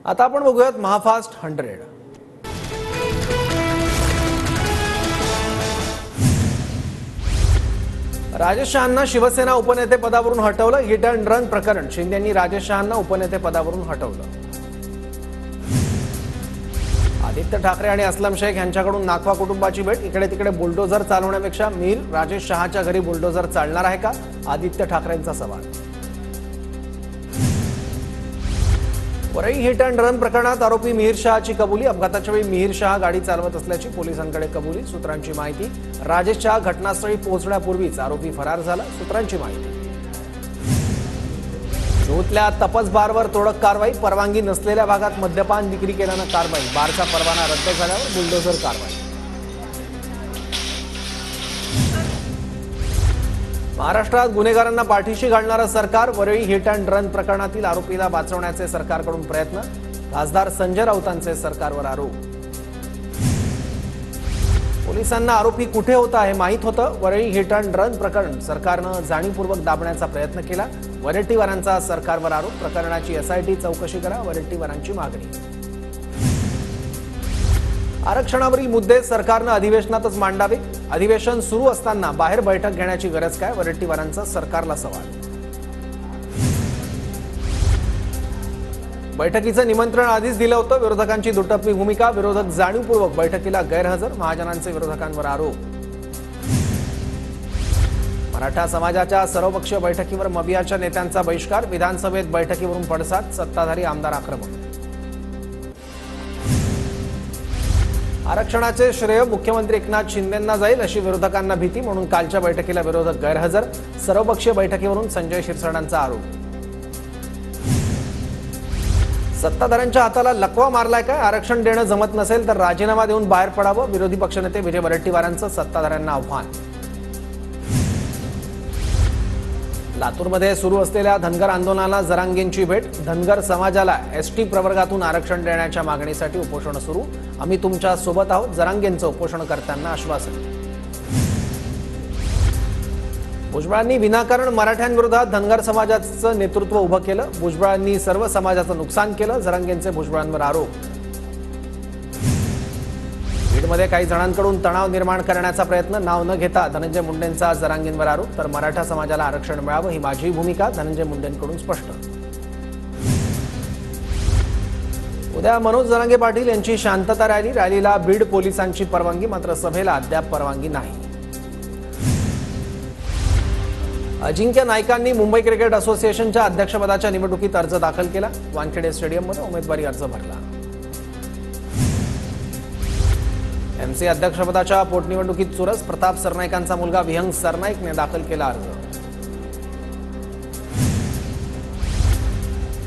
आता आपण बघूयात महाफास्ट 100। राजेश शहांना शिवसेना उपनेते पदावरून हटवलं। हिट अँड रन प्रकरण। शिंदेंनी राजेश शहांना उपनेते पदावरून हटवलं। आदित्य ठाकरे आणि असलम शेख यांच्याकडून नाखवा कुटुंबाची भेट। इकडे तिकडे बुलडोझर चालवण्यापेक्षा मिहीर राजेश शहाच्या घरी बुलडोझर चालणार आहे का, आदित्य ठाकरेंचा सवाल। वरई हिट अँड रन प्रकरणात आरोपी मिहीर शहाची कबुली। अपघाताच्या वेळी मिहीर शहा गाडी चालवत असल्याची पोलिसांकडे कबुली। सूत्रांची माहिती, राजेश शहा घटनास्थळी पोहोचण्यापूर्वीच आरोपी फरार झाला। सूत्रांची माहिती, जोतल्या तपस बारवर तोडक कारवाई। परवानगी नसलेल्या भागात मद्यपान विक्री केल्यानं कारवाई। बारचा परवाना रद्द झाल्यावर बुलडोझर कारवाई। महाराष्ट्रात गुन्हेगारांना पाठीशी घालणारं सरकार। वरळी हिट अँड रन प्रकरणातील आरोपीला वाचवण्याचे सरकारकडून प्रयत्न। खासदार संजय राऊतांचे सरकारवर आरोप। पोलिसांना आरोपी कुठे होता हे माहीत होतं। वरळी हिट अँड रन प्रकरण सरकारनं जाणीवपूर्वक दाबण्याचा प्रयत्न केला। वडेट्टीवारांचा सरकारवर आरोप। प्रकरणाची एसआयटी चौकशी करा, वडेट्टीवारांची मागणी। आरक्षणावरील मुद्दे सरकारनं अधिवेशनातच मांडावे। अधिवेशन सुरू असताना बाहेर बैठक घेण्याची गरज काय, वडेट्टीवारांचा सरकारला सवाल। बैठकीचं निमंत्रण आधीच दिलं होतं। विरोधकांची दुटप्पी भूमिका। विरोधक जाणीवपूर्वक बैठकीला गैरहजर, महाजनांचे विरोधकांवर आरोप। मराठा समाजाच्या सर्वपक्षीय बैठकीवर मबियाच्या नेत्यांचा बहिष्कार। विधानसभेत बैठकीवरून पडसाद, सत्ताधारी आमदार आक्रमक। आरक्षणाचे श्रेय मुख्यमंत्री एकनाथ शिंदेंना जाईल अशी विरोधकांना भीती, म्हणून कालच्या बैठकीला विरोधक गैरहजर। सर्वपक्षीय बैठकीवरून संजय शिरसाटांचा आरोप। सत्ताधाऱ्यांच्या हाताला लकवा मारलाय काय, आरक्षण देणं जमत नसेल तर राजीनामा देऊन बाहेर पडावं। विरोधी पक्षनेते विजय वडेट्टीवारांचं सत्ताधाऱ्यांना आव्हान। लातूरमध्ये सुरू असलेल्या धनगर आंदोलनाला जरांगेंची भेट। धनगर समाजाला एसटी प्रवर्गातून आरक्षण देण्याच्या मागणीसाठी उपोषण सुरू। आम्ही तुमच्या सोबत आहोत, जरांगेंचं उपोषणकर्त्यांना आश्वासन। भुजबळांनी विनाकारण मराठ्यांविरोधात धनगर समाजाचं नेतृत्व उभं केलं। भुजबळांनी सर्व समाजाचं नुकसान केलं, जरांगेंचे भुजबळांवर आरोप। बीडमध्ये काही जणांकडून तणाव निर्माण करण्याचा प्रयत्न। नाव न घेता धनंजय मुंडेंचा जरांगेंवर आरोप। तर मराठा समाजाला आरक्षण मिळावं ही माझी भूमिका, धनंजय मुंडेंकडून स्पष्ट। उद्या मनोज जरांगे पाटील यांची शांतता रॅली। रॅलीला बीड पोलिसांची परवानगी, मात्र सभेला अद्याप परवानगी नाही। अजिंक्य नाईकांनी मुंबई क्रिकेट असोसिएशनच्या अध्यक्षपदाच्या निवडणुकीत अर्ज दाखल केला। वानखेडे स्टेडियममध्ये उमेदवारी अर्ज भरला। एमसी अध्यक्षपदाच्या पोटनिवडणुकीत चुरस। प्रताप सरनाईकांचा मुलगा विहंग सरनाईकने दाखल केला अर्ज।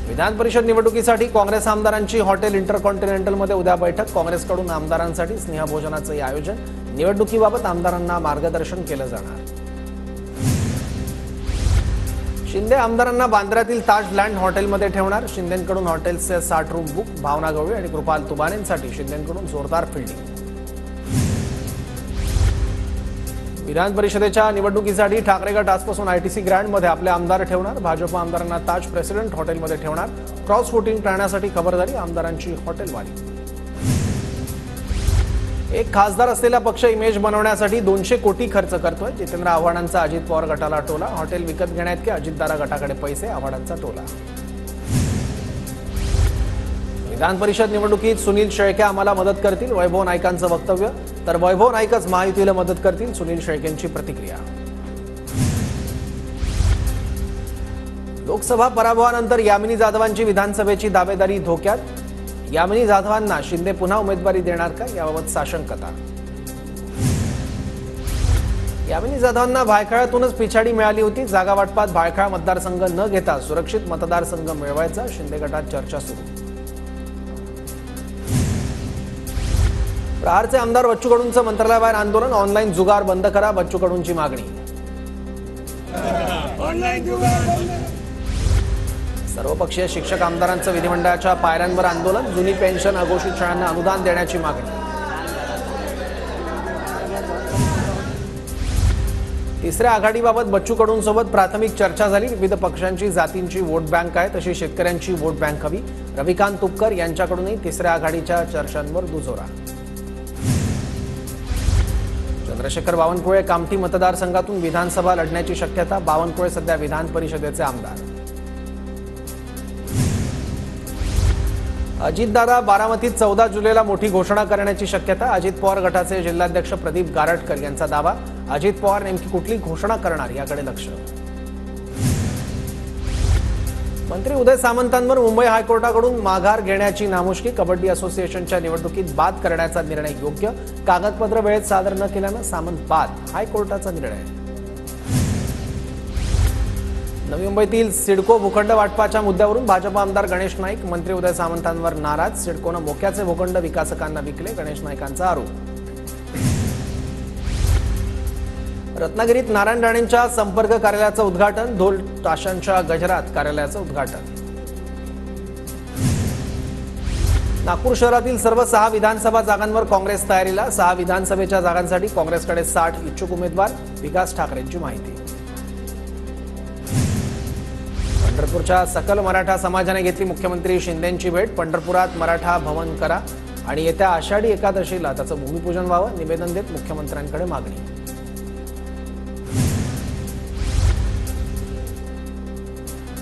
विधान परिषद निवडणुकीसाठी काँग्रेस आमदारांची हॉटेल इंटरकॉन्टिनेंटलमध्ये उद्या बैठक। काँग्रेसकडून आमदारांसाठी स्नेहभोजनाचं आयोजन। निवडणुकीबाबत आमदारांना मार्गदर्शन केलं जाणार। शिंदे आमदारांना बांद्र्यातील ताज लँड हॉटेलमध्ये ठेवणार। शिंदेंकडून हॉटेलचे 60 रूम बुक। भावना गवळी आणि कृपाल तुबानेंसाठी शिंदेंकडून जोरदार फिल्डिंग। विधान परिषदेच्या निवडणुकीसाठी ठाकरे गट आजपासून आयटीसी ग्रँडमध्ये आपले आमदार ठेवणार। भाजप आमदारांना ताज प्रेसिडेंट हॉटेलमध्ये ठेवणार। क्रॉस वोटिंग टाळण्यासाठी खबरदारी, आमदारांची हॉटेलवारी। एक खासदार असलेला पक्ष इमेज बनवण्यासाठी 200 कोटी खर्च करतोय। जितेंद्र आव्हाडांचा अजित पवार गटाला टोला। हॉटेल विकत घेण्यात की अजितदारा गटाकडे पैसे, आव्हाडांचा टोला। विधान परिषद निवडणुकीत सुनील शेळके आम्हाला मदत करतील, वैभव नाईकांचं वक्तव्य। तर वैभव नाईकच महायुतीला मदत करतील, सुनील शेळकेंची प्रतिक्रिया। लोकसभा पराभवानंतर यामिनी जाधवांची विधानसभेची दावेदारी धोक्यात। यामिनी जाधवांना शिंदे पुन्हा उमेदवारी देणार का, याबाबत साशंकता। यामिनी जाधवांना भायखळ्यातूनच पिछाडी मिळाली होती। जागा वाटपात भायखळा मतदारसंघ न घेता सुरक्षित मतदारसंघ मिळवायचा, शिंदे गटात चर्चा सुरू। प्रहारचे आमदार बच्चू कडूंचं मंत्रालयाबाहेर आंदोलन। ऑनलाईन जुगार बंद करा, बच्चू कडूंची मागणी। सर्वपक्षीय शिक्षक आमदारांचं विधिमंडळाच्या पायऱ्यांवर आंदोलन। जुनी पेन्शन अघोषित शाळांना अनुदान देण्याची मागणी। तिसऱ्या आघाडीबाबत बच्चू कडूंसोबत प्राथमिक चर्चा झाली। विविध पक्षांची जातींची वोट बँक आहे, तशी शेतकऱ्यांची वोट बँक हवी। रविकांत तुपकर यांच्याकडूनही तिसऱ्या आघाडीच्या चर्चांवर दुजोरा. चंद्रशेखर बावनकुळे कामठी मतदारसंघातून विधानसभा लढण्याची शक्यता. बावनकुळे सध्या विधान परिषदेचे आमदार. अजितदादा बारामतीत 14 जुलैला मोठी घोषणा करण्याची शक्यता. अजित पवार गटाचे जिल्हाध्यक्ष प्रदीप गारटकर यांचा दावा. अजित पवार नेमकी कुठली घोषणा करणार याकडे लक्ष. मंत्री उदय सामंतांवर मुंबई हायकोर्टाकडून माघार घेण्याची नामुष्की. कबड्डी असोसिएशनच्या निवडणुकीत बाद करण्याचा निर्णय योग्य. कागदपत्र वेळेत सादर न केल्यानं सामंत बाद. हायकोर्टाचा निर्णय. नवी मुंबईतील सिडको भूखंड वाटपाच्या मुद्द्यावरून भाजप आमदार गणेश नाईक मंत्री उदय सामंतांवर नाराज. सिडकोनं मोक्याचे भूखंड विकासकांना विकले, गणेश नाईकांचा आरोप. रत्नागिरीत नारायण राणेंच्या संपर्क कार्यालयाचं उद्घाटन. ढोल ताशांच्या गजरात कार्यालयाचं उद्घाटन. नागपूर शहरातील सर्व 6 विधानसभा जागांवर काँग्रेस तयारीला. 6 विधानसभेच्या जागांसाठी काँग्रेसकडे 60 इच्छुक उमेदवार. विकास ठाकरेंची माहिती. पंढरपूरच्या सकल मराठा समाजाने घेतली मुख्यमंत्री शिंदेंची भेट. पंढरपुरात मराठा भवन करा आणि येत्या आषाढी एकादशीला त्याचं भूमिपूजन व्हावं. निवेदन देत मुख्यमंत्र्यांकडे मागणी.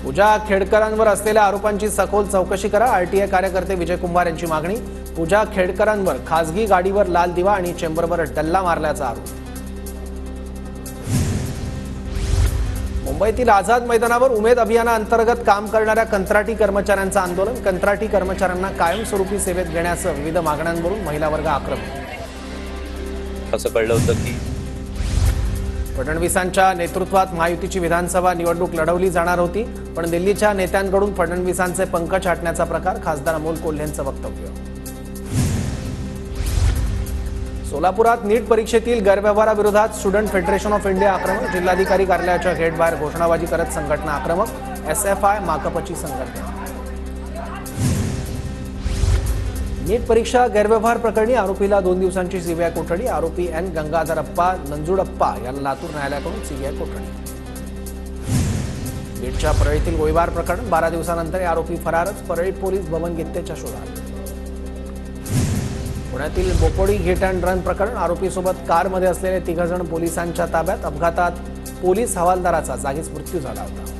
पूजा खेडकरांवर असलेल्या आरोपांची सखोल चौकशी करा. आरटीआय कार्यकर्ते विजय कुंभार यांची मागणी. पूजा खेडकरांवर खासगी गाडीवर लाल दिवा आणि चेंबरवर डल्ला मारल्याचा आरोप. मुंबईतील आझाद मैदानावर उमेद अभियानाअंतर्गत काम करणाऱ्या कंत्राटी कर्मचाऱ्यांचं आंदोलन. कंत्राटी कर्मचाऱ्यांना कायमस्वरूपी सेवेत घेण्यासह विविध मागण्यांवरून महिला वर्ग आक्रमक. असं कळलं होतं की फडणवीसांच्या नेतृत्वात महायुतीची विधानसभा निवडणूक लढवली जाणार होती, पण दिल्लीच्या नेत्यांकडून फडणवीसांचे पंख छाटण्याचा प्रकार. खासदार अमोल कोल्हेंचं वक्तव्य. सोलापुरात नीट परीक्षेतील गैरव्यवहाराविरोधात स्टुडंट फेडरेशन ऑफ इंडिया आक्रमक. जिल्हाधिकारी कार्यालयाच्या गेटबाहेर घोषणाबाजी करत संघटना आक्रमक. SFI माकपची संघटना. नीट परीक्षा गैरव्यवहार प्रकरणी आरोपीला 2 दिवसांची सीबीआय कोठडी. आरोपी N गंगाधरप्पा नंजुडप्पा याला लातूर न्यायालयाकडून सीबीआय कोठडी. बीडच्या परळीतील गोळीबार प्रकरण. 12 दिवसानंतर आरोपी फरारच. परळी पोलीस बबन गित्तेच्या शोधात. पुण्यातील बोपोडी हिट अँड रन प्रकरण. आरोपीसोबत कारमध्ये असलेले 3 जण पोलिसांच्या ताब्यात. अपघातात पोलीस हवालदाराचा जागीच मृत्यू झाला होता.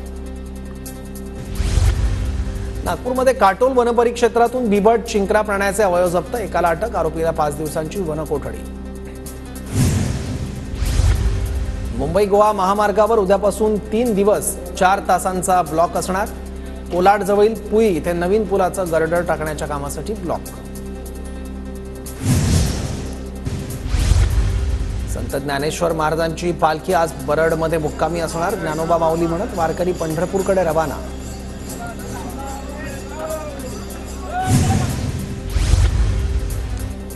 नागपूरमध्ये काटोल वनपरिक्षेत्रातून बिबट चिंकरा प्राण्याचे अवयव जप्त. एकाला अटक. आरोपीला 5 दिवसांची वनकोठडी. मुंबई गोवा महामार्गावर उद्यापासून 3 दिवस 4 तासांचा ब्लॉक असणार. कोलाडजवळील पुई इथे नवीन पुलाचं गर्डर टाकण्याच्या कामासाठी ब्लॉक. संत ज्ञानेश्वर महाराजांची पालखी आज बरडमध्ये मुक्कामी असणार. ज्ञानोबा माऊली म्हणत वारकरी पंढरपूरकडे रवाना.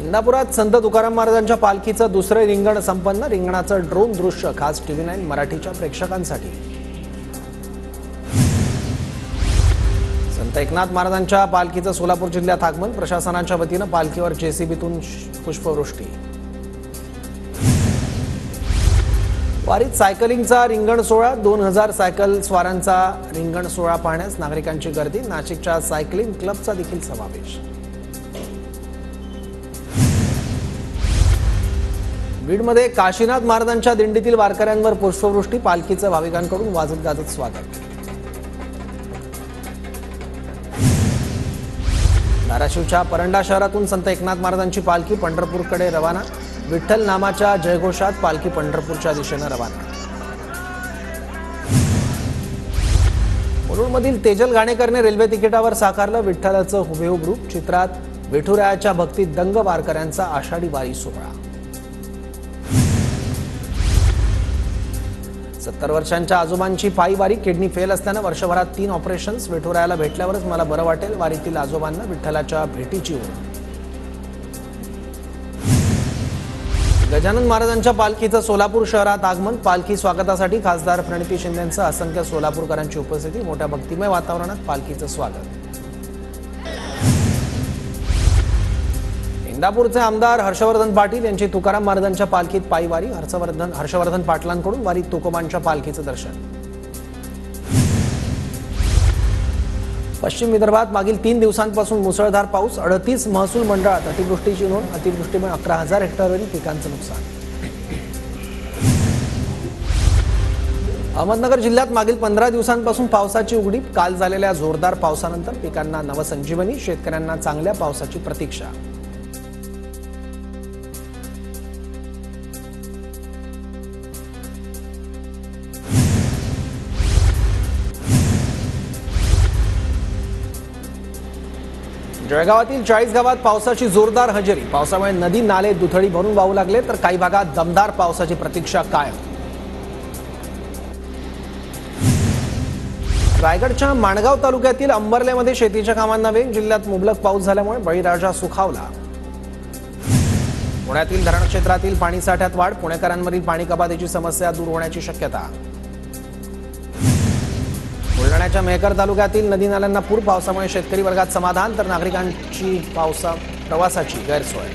इंदापुरात संत तुकाराम महाराजांच्या पालखीचं दुसरे रिंगण संपन्न. रिंगणाचं ड्रोन दृश्य खास TV9 मराठीच्या प्रेक्षकांसाठी. संत एकनाथ महाराजांच्या पालखीचं सोलापूर जिल्ह्यात आगमन. प्रशासनाच्या वतीनं पालखीवर JCBतून पुष्पवृष्टी. वारीत सायकलिंगचा रिंगण सोहळा. 2000 सायकल स्वारांचा रिंगण सोहळा पाहण्यास नागरिकांची गर्दी. नाशिकच्या सायकलिंग क्लबचा देखील समावेश. बीडमध्ये काशीनाथ महाराजांच्या दिंडीतील वारकऱ्यांवर पुष्पवृष्टी. पालखीचं भाविकांकडून वाजत गाजत स्वागत. धाराशिवच्या परंडा शहरातून संत एकनाथ महाराजांची पालखी पंढरपूरकडे रवाना. विठ्ठल नामाच्या जयघोषात पालखी पंढरपूरच्या दिशेनं रवाना. मुरुडमधील तेजल घाणेकरने रेल्वे तिकिटावर साकारलं विठ्ठलाचं हुबेहूब रूप. चित्रात विठुरायाच्या भक्तीत दंग वारकऱ्यांचा आषाढी वारी सोहळा. 70 वर्षांच्या आजोबांची पायी वारी. किडनी फेल असल्यानं वर्षभरात 3 ऑपरेशन्स. विठुरायाला भेटल्यावरच मला बरं वाटेल. वारीतील आजोबांना विठ्ठलाच्या भेटीची ओढ. गजानन महाराजांच्या पालखीचं सोलापूर शहरात आगमन. पालखी स्वागतासाठी खासदार प्रणिती शिंदेंसह असंख्य सोलापूरकरांची उपस्थिती. मोठ्या भक्तिमय वातावरणात पालखीचं स्वागत. इंदापूरचे आमदार हर्षवर्धन पाटील यांची तुकाराम महाराजांच्या पालखीत पायी वारी. हर्षवर्धन पाटलांकडून वारीत तुकोबांच्या पालखीचं दर्शन. पश्चिम विदर्भात मागील 3 दिवसांपासून मुसळधार पाऊस. 38 महसूल मंडळात अतिवृष्टीची नोंद. अतिवृष्टीमुळे 11,000 हेक्टरवरील पिकांचं नुकसान. अहमदनगर जिल्ह्यात मागील 15 दिवसांपासून पावसाची उघडीप. काल झालेल्या जोरदार पावसानंतर पिकांना नवसंजीवनी. शेतकऱ्यांना चांगल्या पावसाची प्रतीक्षा. जळगावातील 40 गावात पावसाची जोरदार हजेरी. पावसामुळे नदी नाले दुथडी भरून वाहू लागले तर काही भागात दमदार पावसाची प्रतीक्षा कायम. रायगडच्या माणगाव तालुक्यातील अंबर्लेमध्ये शेतीच्या कामांना वेग. जिल्ह्यात मुबलक पाऊस झाल्यामुळे बळीराजा सुखावला. पुण्यातील धरण क्षेत्रातील पाणीसाठ्यात वाढ. पुणेकरांवरील पाणी कपातीची समस्या दूर होण्याची शक्यता. बुलढाण्याच्या मेहकर तालुक्यातील नदी नाल्यांना पूर. पावसामुळे शेतकरी वर्गात समाधान तर नागरिकांची प्रवासाची गैरसोय.